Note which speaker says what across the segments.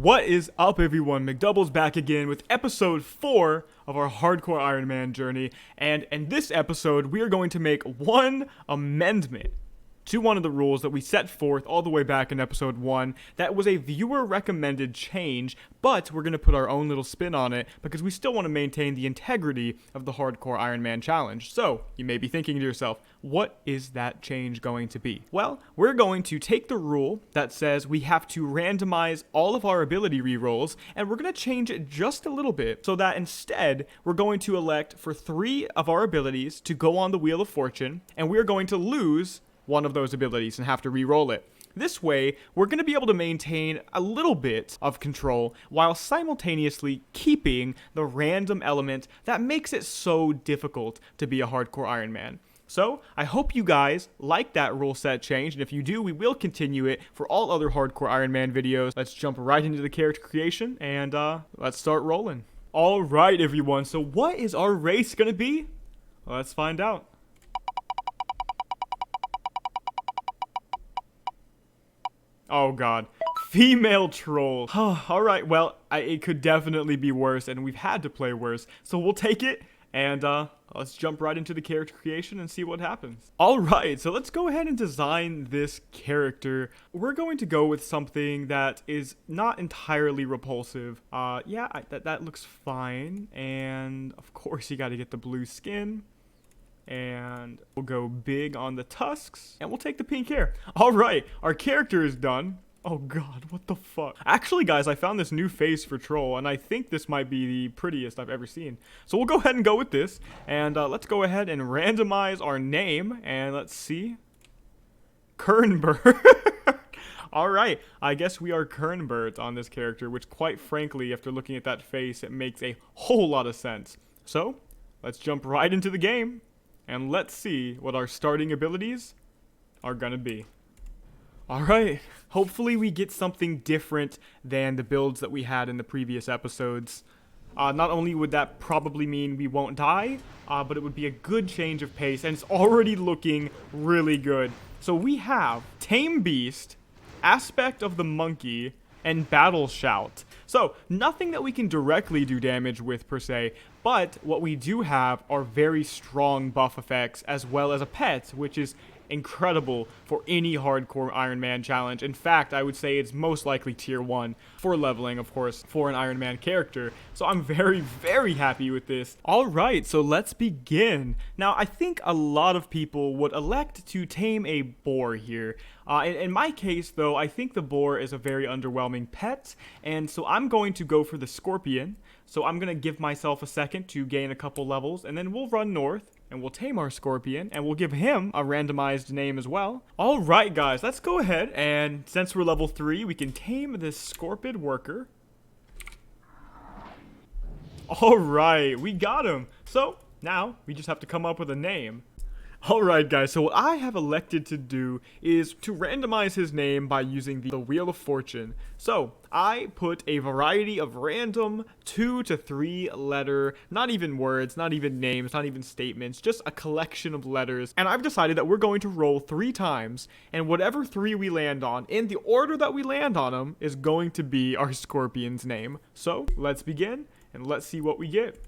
Speaker 1: What is up, everyone? Mcdoubles back again with episode 4 of our Hardcore Ironman journey. And in this episode, we are going to make one amendment to one of the rules that we set forth all the way back in episode 1. That was a viewer recommended change, but we're going to put our own little spin on it because we still want to maintain the integrity of the Hardcore Ironman challenge. So, you may be thinking to yourself, what is that change going to be? Well, we're going to take the rule that says we have to randomize all of our ability rerolls, and we're going to change it just a little bit so that instead we're going to elect for 3 of our abilities to go on the Wheel of Fortune, and we're going to lose one of those abilities and have to re-roll it. This way, we're going to be able to maintain a little bit of control while simultaneously keeping the random element that makes it so difficult to be a Hardcore Ironman. So, I hope you guys like that rule set change, and if you do, we will continue it for all other Hardcore Ironman videos. Let's jump right into the character creation, and let's start rolling. Alright, everyone, so what is our race going to be? Well, let's find out. Oh god. Female troll. Alright, well, it could definitely be worse, and we've had to play worse. So we'll take it, and let's jump right into the character creation and see what happens. Alright, so let's go ahead and design this character. We're going to go with something that is not entirely repulsive. That looks fine. And, of course, you gotta get the blue skin. And we'll go big on the tusks, and we'll take the pink hair. All right, our character is done. Oh god, what the fuck? Actually, guys, I found this new face for troll, and I think this might be the prettiest I've ever seen. So we'll go ahead and go with this, and let's go ahead and randomize our name, and let's see. Kirnbirt. All right, I guess we are Kirnbirt on this character, which quite frankly, after looking at that face, it makes a whole lot of sense. So let's jump right into the game. And let's see what our starting abilities are gonna be. Alright, hopefully we get something different than the builds that we had in the previous episodes. Not only would that probably mean we won't die, but it would be a good change of pace, and it's already looking really good. So we have Tame Beast, Aspect of the Monkey, and Battle Shout. So, nothing that we can directly do damage with per se, but what we do have are very strong buff effects as well as a pet, which is incredible for any Hardcore Ironman challenge. In fact, I would say it's most likely tier 1 for leveling, of course, for an Ironman character. So I'm very, very happy with this. Alright, so let's begin. Now, I think a lot of people would elect to tame a boar here. In my case, though, I think the boar is a very underwhelming pet, and so I'm going to go for the scorpion. So I'm going to give myself a second to gain a couple levels, and then we'll run north, and we'll tame our scorpion, and we'll give him a randomized name as well. Alright, guys, let's go ahead, and since we're level 3, we can tame this scorpid worker. Alright, we got him. So, now, we just have to come up with a name. Alright guys, so what I have elected to do is to randomize his name by using the Wheel of Fortune. So, I put a variety of random 2 to 3 letter, not even words, not even names, not even statements, just a collection of letters. And I've decided that we're going to roll 3 times, and whatever 3 we land on, in the order that we land on them, is going to be our scorpion's name. So, let's begin, and let's see what we get.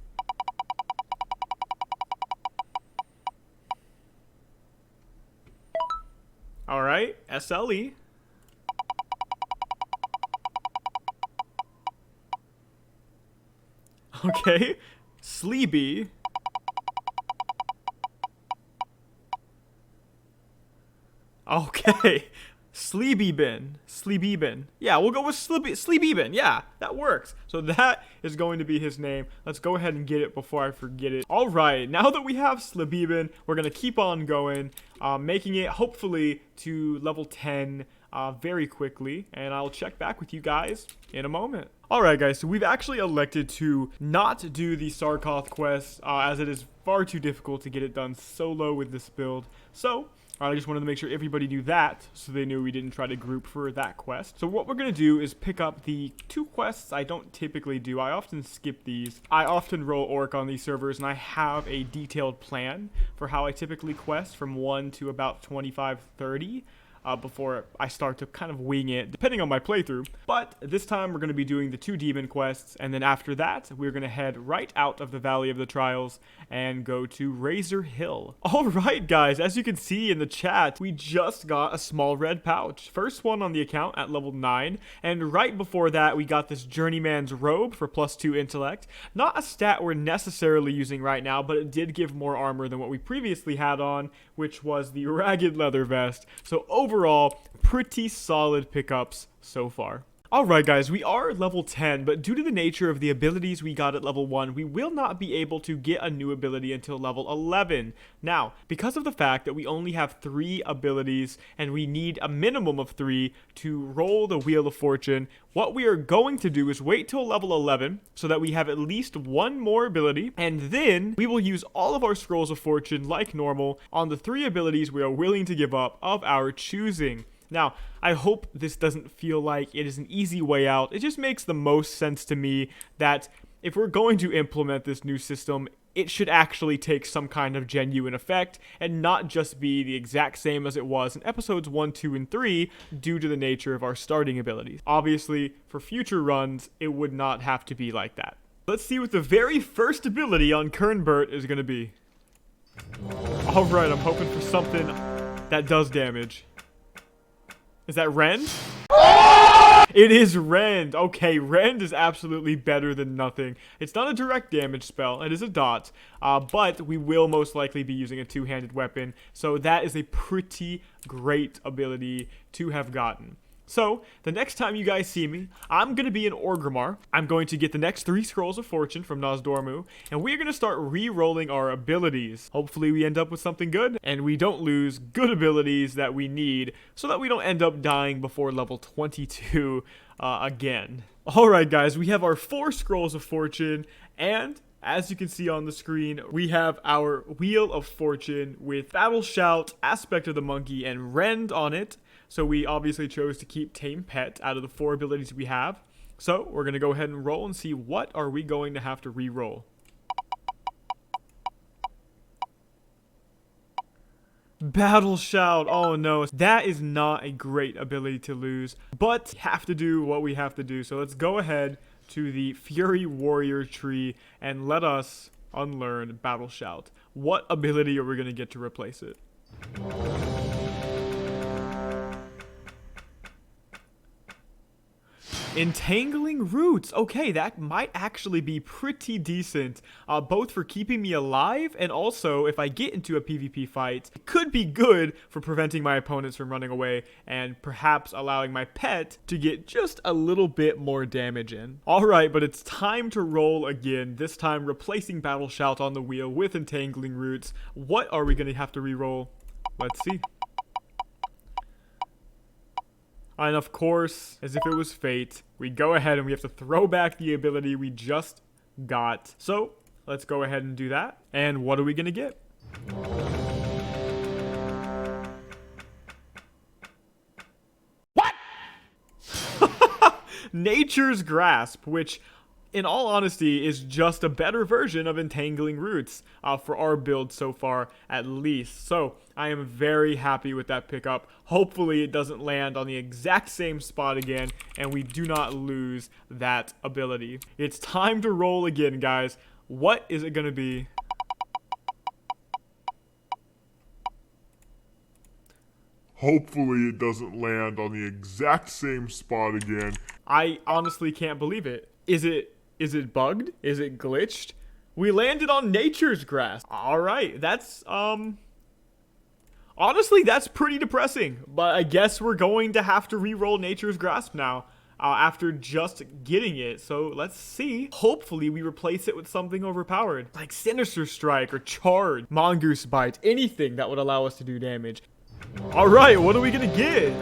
Speaker 1: Alright, SLE. Okay, Sleeby. Okay, Sleebeben. Yeah, we'll go with Sleebeben. Yeah, that works. So that is going to be his name. Let's go ahead and get it before I forget it. Alright, now that we have Sleebeben, we're going to keep on going, making it hopefully to level 10 very quickly. And I'll check back with you guys in a moment. Alright guys, so we've actually elected to not do the Sarkoth quest, as it is far too difficult to get it done solo with this build. So, I just wanted to make sure everybody knew that, so they knew we didn't try to group for that quest. So what we're going to do is pick up the 2 quests I don't typically do. I often skip these. I often roll orc on these servers, and I have a detailed plan for how I typically quest from 1 to about 25, 30. before I start to kind of wing it, depending on my playthrough. But this time we're going to be doing the 2 demon quests, and then after that, we're going to head right out of the Valley of the Trials and go to Razor Hill. Alright guys, as you can see in the chat, we just got a small red pouch. First one on the account at level 9, and right before that, we got this Journeyman's robe for +2 intellect. Not a stat we're necessarily using right now, but it did give more armor than what we previously had on, which was the ragged leather vest. So overall, pretty solid pickups so far. Alright guys, we are level 10, but due to the nature of the abilities we got at level 1, we will not be able to get a new ability until level 11. Now, because of the fact that we only have 3 abilities, and we need a minimum of 3 to roll the Wheel of Fortune, what we are going to do is wait till level 11, so that we have at least 1 more ability, and then we will use all of our Scrolls of Fortune like normal on the 3 abilities we are willing to give up of our choosing. Now, I hope this doesn't feel like it is an easy way out. It just makes the most sense to me that if we're going to implement this new system, it should actually take some kind of genuine effect and not just be the exact same as it was in episodes 1, 2, and 3 due to the nature of our starting abilities. Obviously, for future runs, it would not have to be like that. Let's see what the very first ability on Kirnbirt is going to be. Alright, I'm hoping for something that does damage. Is that Rend? It is Rend. Okay, Rend is absolutely better than nothing. It's not a direct damage spell. It is a dot. But we will most likely be using a 2-handed weapon. So that is a pretty great ability to have gotten. So, the next time you guys see me, I'm going to be in Orgrimmar. I'm going to get the next 3 Scrolls of Fortune from Nosdormu, and we're going to start re-rolling our abilities. Hopefully we end up with something good, and we don't lose good abilities that we need, so that we don't end up dying before level 22 again. Alright guys, we have our 4 Scrolls of Fortune, and as you can see on the screen, we have our Wheel of Fortune with Battle Shout, Aspect of the Monkey, and Rend on it. So we obviously chose to keep Tame Pet out of the 4 abilities we have. So we're going to go ahead and roll and see what are we going to have to re-roll. Battle Shout. Oh no, that is not a great ability to lose, but we have to do what we have to do. So let's go ahead to the Fury Warrior tree and let us unlearn Battle Shout. What ability are we going to get to replace it? Entangling Roots. Okay, that might actually be pretty decent, both for keeping me alive and also if I get into a PvP fight, it could be good for preventing my opponents from running away and perhaps allowing my pet to get just a little bit more damage in. Alright, but it's time to roll again, this time replacing Battle Shout on the wheel with Entangling Roots. What are we going to have to re-roll? Let's see. And of course, as if it was fate, we go ahead and we have to throw back the ability we just got. So, let's go ahead and do that. And what are we going to get? What? Nature's Grasp, which in all honesty is just a better version of Entangling Roots for our build so far at least. So I am very happy with that pickup. Hopefully it doesn't land on the exact same spot again and we do not lose that ability. It's time to roll again, guys. What is it going to be?
Speaker 2: Hopefully it doesn't land on the exact same spot again.
Speaker 1: I honestly can't believe it. Is it bugged? Is it glitched? We landed on Nature's Grasp. Alright, that's, honestly, that's pretty depressing. But I guess we're going to have to re-roll Nature's Grasp now. After just getting it. So let's see. Hopefully we replace it with something overpowered. Like Sinister Strike or Charge, Mongoose Bite, anything that would allow us to do damage. Alright, what are we gonna get?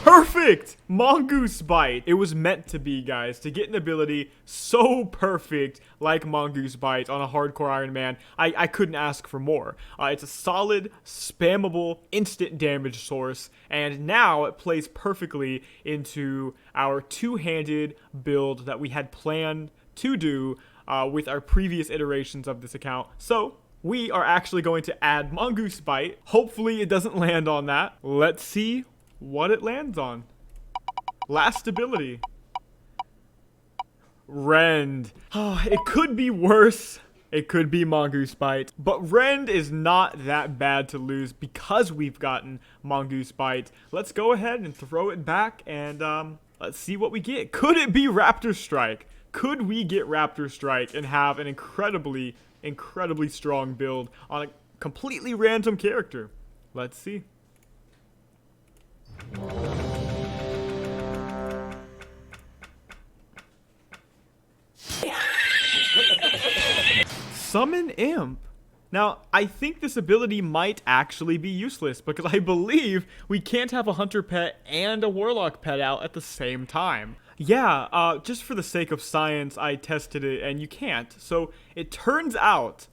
Speaker 1: Perfect! Mongoose Bite. It was meant to be, guys, to get an ability so perfect like Mongoose Bite on a Hardcore Ironman. I couldn't ask for more. It's a solid, spammable, instant damage source, and now it plays perfectly into our 2-handed build that we had planned to do with our previous iterations of this account. So we are actually going to add Mongoose Bite. Hopefully it doesn't land on that. Let's see what it lands on. Last ability. Rend. Oh, it could be worse. It could be Mongoose Bite. But Rend is not that bad to lose because we've gotten Mongoose Bite. Let's go ahead and throw it back and let's see what we get. Could it be Raptor Strike? Could we get Raptor Strike and have an incredibly strong build on a completely random character? Let's see. Summon Imp. Now, I think this ability might actually be useless because I believe we can't have a hunter pet and a warlock pet out at the same time. Yeah, just for the sake of science, I tested it and you can't. So it turns out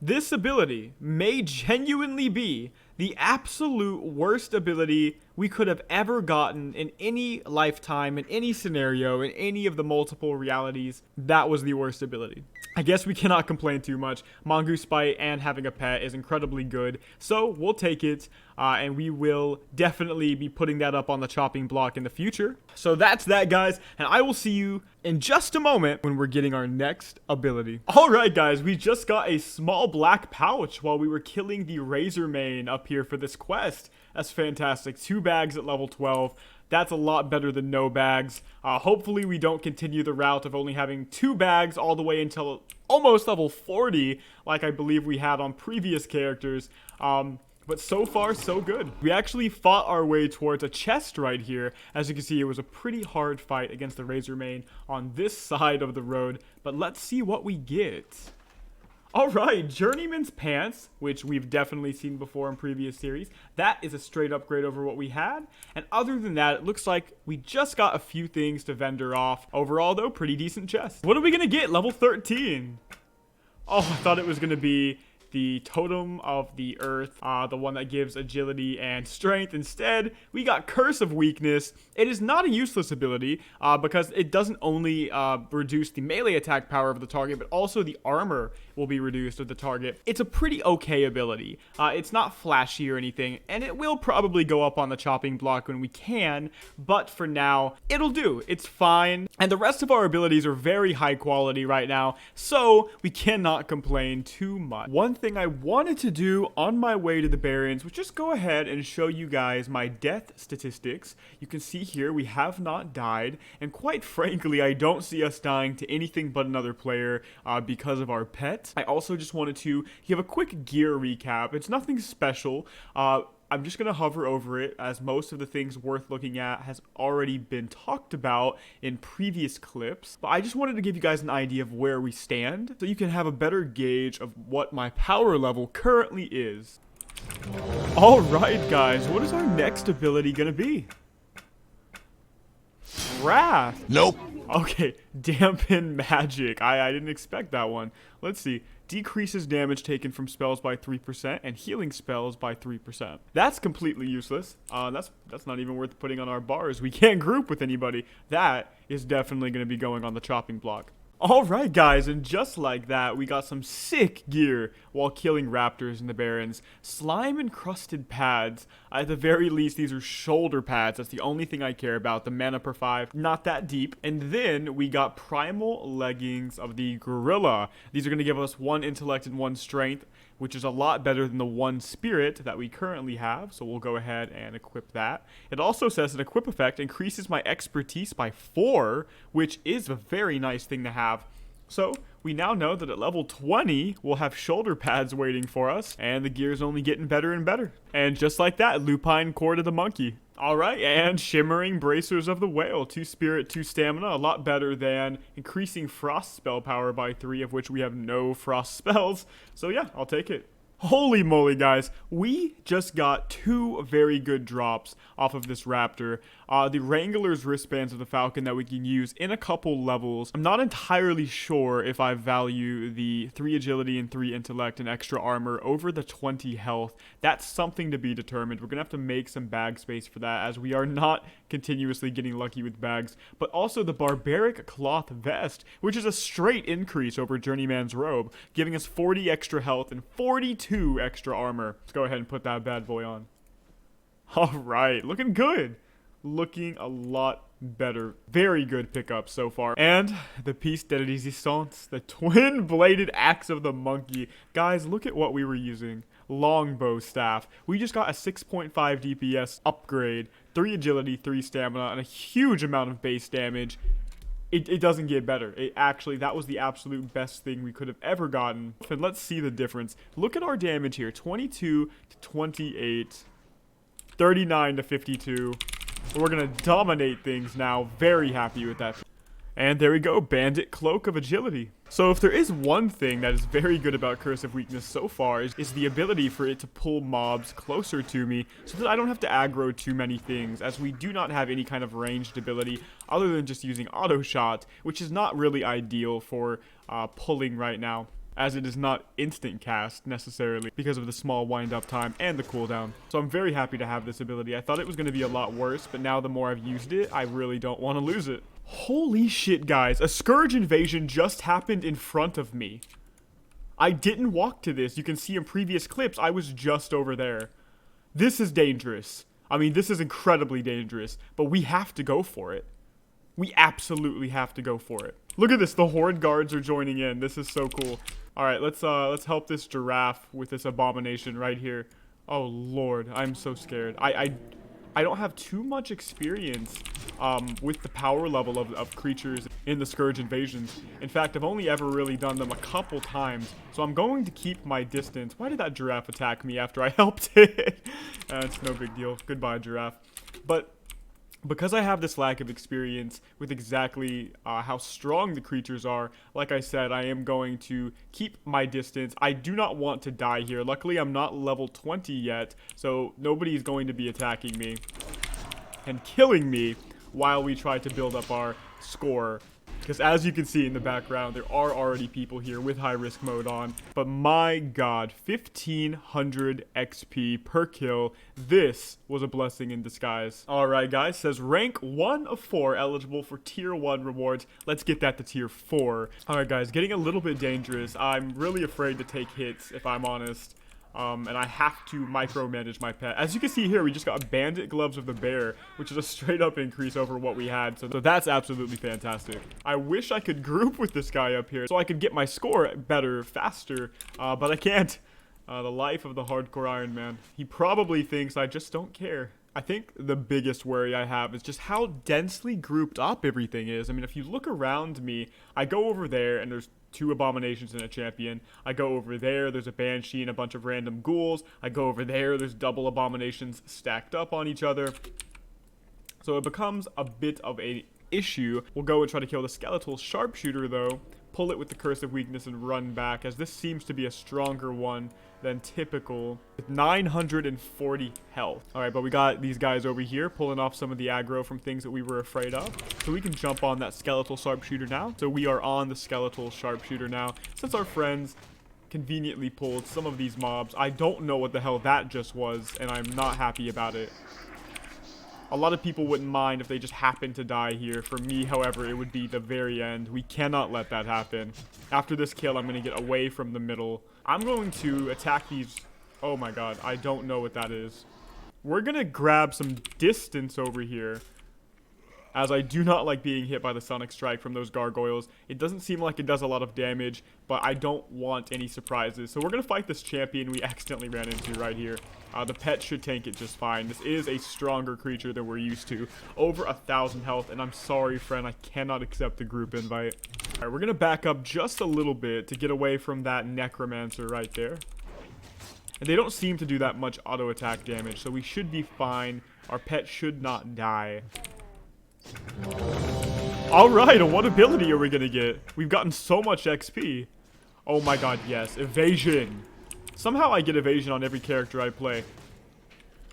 Speaker 1: this ability may genuinely be the absolute worst ability we could have ever gotten in any lifetime, in any scenario, in any of the multiple realities. That was the worst ability. I guess we cannot complain too much. Mongoose Bite and having a pet is incredibly good, so we'll take it, and we will definitely be putting that up on the chopping block in the future. So that's that, guys, and I will see you in just a moment when we're getting our next ability. Alright, guys, we just got a small black pouch while we were killing the Razormane up here for this quest. That's fantastic. 2 bags at level 12. That's a lot better than no bags. Hopefully we don't continue the route of only having 2 bags all the way until almost level 40, like I believe we had on previous characters. But so far, so good. We actually fought our way towards a chest right here. As you can see, it was a pretty hard fight against the Razormane on this side of the road. But let's see what we get. Alright, Journeyman's Pants, which we've definitely seen before in previous series. That is a straight upgrade over what we had. And other than that, it looks like we just got a few things to vendor off. Overall, though, pretty decent chest. What are we going to get? Level 13. Oh, I thought it was going to be the Totem of the Earth, the one that gives agility and strength. Instead, we got Curse of Weakness. It is not a useless ability because it doesn't only reduce the melee attack power of the target, but also the armor will be reduced of the target. It's a pretty okay ability. It's not flashy or anything, and it will probably go up on the chopping block when we can, but for now, it'll do. It's fine. And the rest of our abilities are very high quality right now, so we cannot complain too much. One thing I wanted to do on my way to the Barrens was just go ahead and show you guys my death statistics. You can see here we have not died, and quite frankly, I don't see us dying to anything but another player because of our pet. I also just wanted to give a quick gear recap. It's nothing special. I'm just going to hover over it as most of the things worth looking at has already been talked about in previous clips. But I just wanted to give you guys an idea of where we stand so you can have a better gauge of what my power level currently is. Alright, guys, what is our next ability going to be? Wrath.
Speaker 2: Nope.
Speaker 1: Okay, Dampen Magic. I didn't expect that one. Let's see. Decreases damage taken from spells by 3% and healing spells by 3%. That's completely useless. That's not even worth putting on our bars. We can't group with anybody. That is definitely going to be going on the chopping block. Alright, guys, and just like that, we got some sick gear while killing raptors in the Barrens. Slime-encrusted pads. At the very least, these are shoulder pads. That's the only thing I care about. The mana per 5, not that deep. And then we got Primal Leggings of the Gorilla. These are going to give us 1 intellect and 1 strength, which is a lot better than the 1 spirit that we currently have. So we'll go ahead and equip that. It also says an equip effect increases my expertise by 4, which is a very nice thing to have. So we now know that at level 20, we'll have shoulder pads waiting for us, and the gear's only getting better and better. And just like that, Lupine Cord of the Monkey. Alright, and Shimmering Bracers of the Whale. 2 spirit, 2 stamina, a lot better than increasing frost spell power by 3, of which we have no frost spells. So yeah, I'll take it. Holy moly, guys. We just got 2 very good drops off of this raptor. The Wrangler's wristbands of the Falcon that we can use in a couple levels. I'm not entirely sure if I value the 3 agility and 3 intellect and extra armor over the 20 health. That's something to be determined. We're going to have to make some bag space for that, as we are not continuously getting lucky with bags. But also the Barbaric Cloth Vest, which is a straight increase over Journeyman's robe, giving us 40 extra health and 42 extra armor. Let's go ahead and put that bad boy on. Alright, looking good. Looking a lot better. Very good pickup so far. And the piece de resistance, the twin-bladed axe of the monkey. Guys, look at what we were using. Longbow staff. We just got a 6.5 DPS upgrade, 3 agility, 3 stamina, and a huge amount of base damage. It doesn't get better. That was the absolute best thing we could have ever gotten. And let's see the difference. Look at our damage here. 22 to 28. 39 to 52. We're going to dominate things now. Very happy with that. And there we go. Bandit Cloak of Agility. So if there is one thing that is very good about Curse of Weakness so far is the ability for it to pull mobs closer to me so that I don't have to aggro too many things, as we do not have any kind of ranged ability other than just using auto shot, which is not really ideal for pulling right now, as it is not instant cast necessarily because of the small wind up time and the cooldown. So I'm very happy to have this ability. I thought it was going to be a lot worse, but now the more I've used it, I really don't want to lose it. Holy shit, guys. A Scourge Invasion just happened in front of me. I didn't walk to this. You can see in previous clips, I was just over there. This is dangerous. I mean, this is incredibly dangerous, but we have to go for it. We absolutely have to go for it. Look at this. The Horde guards are joining in. This is so cool. All right, let's help this giraffe with this abomination right here. Oh, Lord. I'm so scared. I don't have too much experience with the power level of creatures in the Scourge Invasions. In fact, I've only ever really done them a couple times, so I'm going to keep my distance. Why did that giraffe attack me after I helped it? It's no big deal. Goodbye, giraffe. But because I have this lack of experience with exactly how strong the creatures are, like I said, I am going to keep my distance. I do not want to die here. Luckily, I'm not level 20 yet, so nobody is going to be attacking me and killing me while we try to build up our score. Because as you can see in the background, there are already people here with high risk mode on. But my god, 1500 XP per kill. This was a blessing in disguise. Alright guys, says rank 1 of 4 eligible for tier 1 rewards. Let's get that to tier 4. Alright guys, getting a little bit dangerous. I'm really afraid to take hits, if I'm honest. And I have to micromanage my pet. As you can see here, we just got Bandit Gloves of the Bear, which is a straight up increase over what we had. So that's absolutely fantastic. I wish I could group with this guy up here so I could get my score better, faster, but I can't. The life of the Hardcore Ironman. He probably thinks I just don't care. I think the biggest worry I have is just how densely grouped up everything is. I mean, if you look around me, I go over there and there's 2 abominations and a champion. I go over there, there's a banshee and a bunch of random ghouls. I go over there, there's double abominations stacked up on each other. So it becomes a bit of an issue. We'll go and try to kill the skeletal sharpshooter though, pull it with the Curse of Weakness and run back, as this seems to be a stronger one than typical, with 940 health. Alright, but we got these guys over here pulling off some of the aggro from things that we were afraid of. So we can jump on that skeletal sharpshooter now. So we are on the skeletal sharpshooter now. Since our friends conveniently pulled some of these mobs, I don't know what the hell that just was, and I'm not happy about it. A lot of people wouldn't mind if they just happened to die here. For me, however, it would be the very end. We cannot let that happen. After this kill, I'm going to get away from the middle. I'm going to attack these. Oh my god, I don't know what that is. We're going to grab some distance over here, as I do not like being hit by the Sonic Strike from those gargoyles. It doesn't seem like it does a lot of damage, but I don't want any surprises. So we're going to fight this champion we accidentally ran into right here. The pet should tank it just fine. This is a stronger creature than we're used to. Over 1,000 health, and I'm sorry, friend, I cannot accept the group invite. Alright, we're going to back up just a little bit to get away from that necromancer right there. And they don't seem to do that much auto attack damage, so we should be fine. Our pet should not die. Alright, and what ability are we gonna get? We've gotten so much XP. Oh my god, yes. Evasion. Somehow I get evasion on every character I play.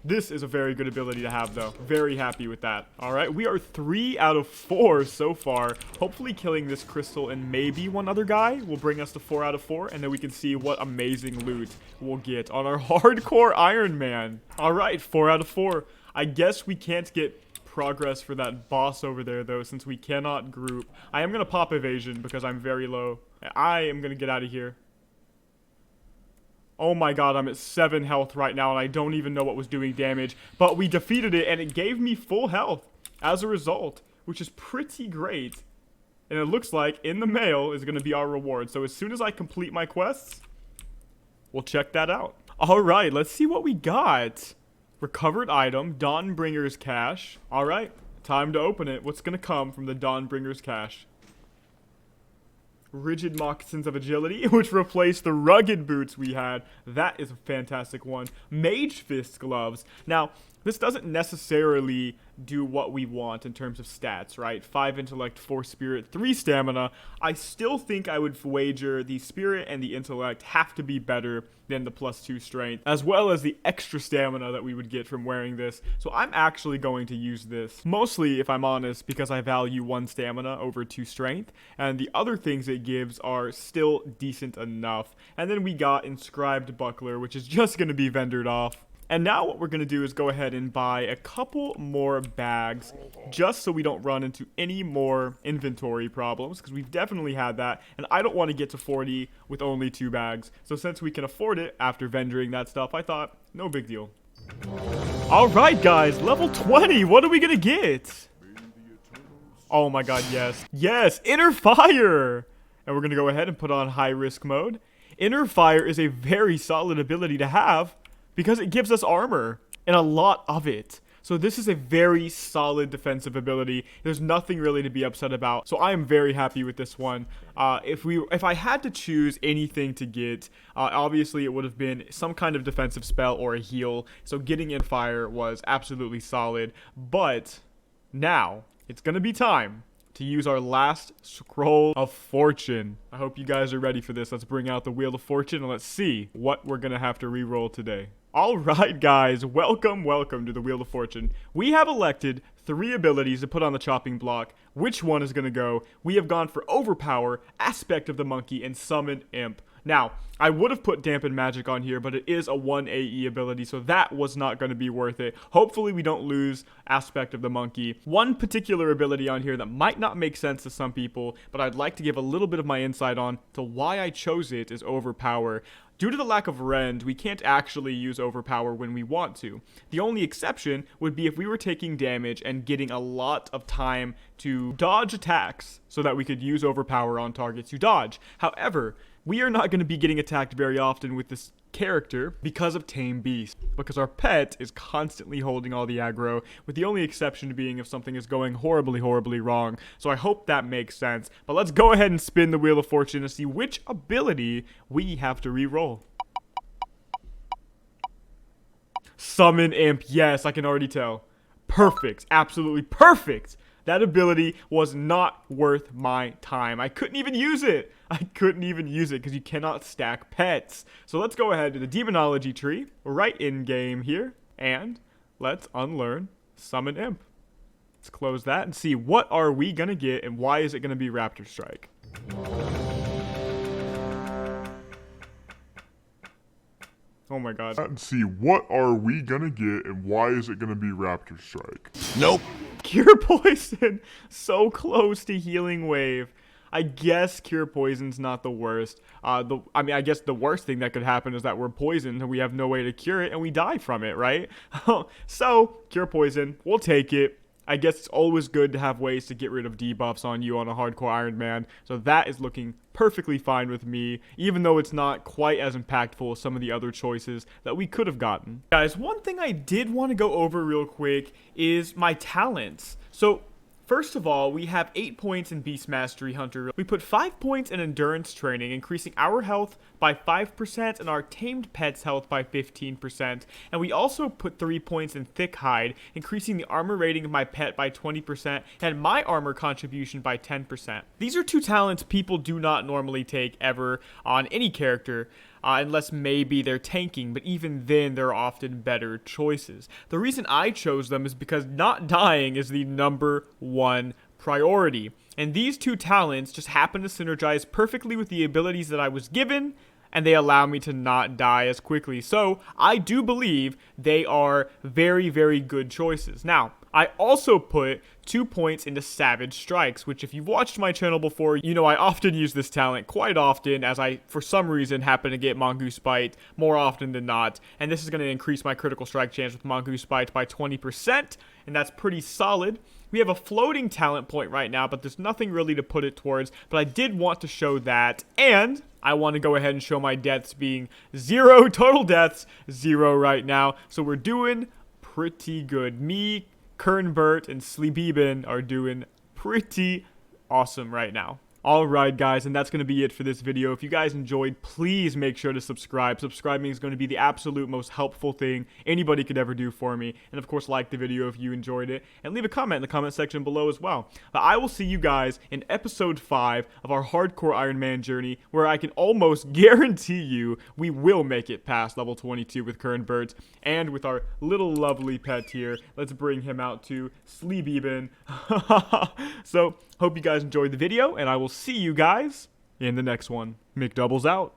Speaker 1: This is a very good ability to have, though. Very happy with that. All right, we are 3 out of 4 so far. Hopefully killing this crystal and maybe one other guy will bring us to 4 out of 4, and then we can see what amazing loot we'll get on our Hardcore Ironman. All right, 4 out of 4. I guess we can't get progress for that boss over there, though, since we cannot group. I am going to pop evasion because I'm very low. I am going to get out of here. Oh my god, I'm at 7 health right now, and I don't even know what was doing damage. But we defeated it, and it gave me full health as a result, which is pretty great. And it looks like in the mail is going to be our reward. So as soon as I complete my quests, we'll check that out. All right, let's see what we got. Recovered item, Dawnbringer's cache. All right, time to open it. What's going to come from the Dawnbringer's cache? Rigid moccasins of agility, which replaced the rugged boots we had. That is a fantastic one. Mage fist gloves. Now, this doesn't necessarily do what we want in terms of stats, right? 5 intellect, 4 spirit, 3 stamina. I still think I would wager the spirit and the intellect have to be better than the +2 strength, as well as the extra stamina that we would get from wearing this. So I'm actually going to use this, mostly, if I'm honest, because I value 1 stamina over 2 strength, and the other things it gives are still decent enough. And then we got inscribed buckler, which is just going to be vendored off. And now what we're going to do is go ahead and buy a couple more bags just so we don't run into any more inventory problems, because we've definitely had that, and I don't want to get to 40 with only 2 bags. So since we can afford it after vendoring that stuff, I thought, no big deal. All right, guys, level 20. What are we going to get? Oh my god, yes. Yes, Inner Fire! And we're going to go ahead and put on high risk mode. Inner Fire is a very solid ability to have, because it gives us armor, and a lot of it. So this is a very solid defensive ability. There's nothing really to be upset about. So I am very happy with this one. If I had to choose anything to get, obviously it would have been some kind of defensive spell or a heal. So getting in fire was absolutely solid. But now it's going to be time to use our last scroll of fortune. I hope you guys are ready for this. Let's bring out the Wheel of Fortune and let's see what we're going to have to reroll today. Alright guys, welcome to the Wheel of Fortune. We have elected 3 abilities to put on the chopping block. Which one is going to go? We have gone for Overpower, Aspect of the Monkey, and Summon Imp. Now, I would have put Dampen Magic on here, but it is a 1 AE ability, so that was not going to be worth it. Hopefully we don't lose Aspect of the Monkey. One particular ability on here that might not make sense to some people, but I'd like to give a little bit of my insight on to why I chose it is Overpower. Due to the lack of rend, we can't actually use Overpower when we want to. The only exception would be if we were taking damage and getting a lot of time to dodge attacks so that we could use Overpower on targets you dodge. However, we are not going to be getting attacked very often with this character because of Tame Beast, because our pet is constantly holding all the aggro, with the only exception being if something is going horribly wrong. So I hope that makes sense. But let's go ahead and spin the Wheel of Fortune to see which ability we have to re-roll. Summon Imp. Yes, I can already tell. Perfect. Absolutely perfect. That ability was not worth my time. I couldn't even use it. Because you cannot stack pets. So let's go ahead to the Demonology tree right in game here. And let's unlearn Summon Imp. Let's close that and see what are we going to get and why is it going to be Raptor Strike. Oh my god.
Speaker 2: And see what are we going to get and why is it going to be Raptor Strike.
Speaker 3: Nope.
Speaker 1: Cure Poison. So close to Healing Wave. I guess Cure Poison's not the worst. I guess the worst thing that could happen is that we're poisoned and we have no way to cure it and we die from it, right? So, Cure Poison, we'll take it. I guess it's always good to have ways to get rid of debuffs on you on a Hardcore Ironman. So that is looking perfectly fine with me, even though it's not quite as impactful as some of the other choices that we could have gotten. Guys, one thing I did want to go over real quick is my talents. So, first of all, we have 8 points in Beast Mastery Hunter. We put 5 points in Endurance Training, increasing our health by 5% and our tamed pet's health by 15%. And we also put 3 points in thick hide, increasing the armor rating of my pet by 20% and my armor contribution by 10%. These are 2 talents people do not normally take ever on any character. Unless maybe they're tanking, but even then they're often better choices. The reason I chose them is because not dying is the #1 priority. And these 2 talents just happen to synergize perfectly with the abilities that I was given, and they allow me to not die as quickly. So I do believe they are very, very good choices. Now, I also put 2 points into Savage Strikes, which if you've watched my channel before, you know I often use this talent quite often as I, for some reason, happen to get Mongoose Bite more often than not. And this is going to increase my critical strike chance with Mongoose Bite by 20%, and that's pretty solid. We have a floating talent point right now, but there's nothing really to put it towards, but I did want to show that, and I want to go ahead and show my deaths being 0, total deaths, 0 right now. So we're doing pretty good. Me, Kirnbirt, and Sleebeben are doing pretty awesome right now. Alright guys, and that's going to be it for this video. If you guys enjoyed, please make sure to subscribe. Subscribing is going to be the absolute most helpful thing anybody could ever do for me. And of course, like the video if you enjoyed it. And leave a comment in the comment section below as well. But I will see you guys in episode 5 of our Hardcore Ironman journey, where I can almost guarantee you we will make it past level 22 with Kirnbirt. And with our little lovely pet here, let's bring him out to Sleebeben. So, hope you guys enjoyed the video, and I will see you guys in the next one. Mcdoubles out.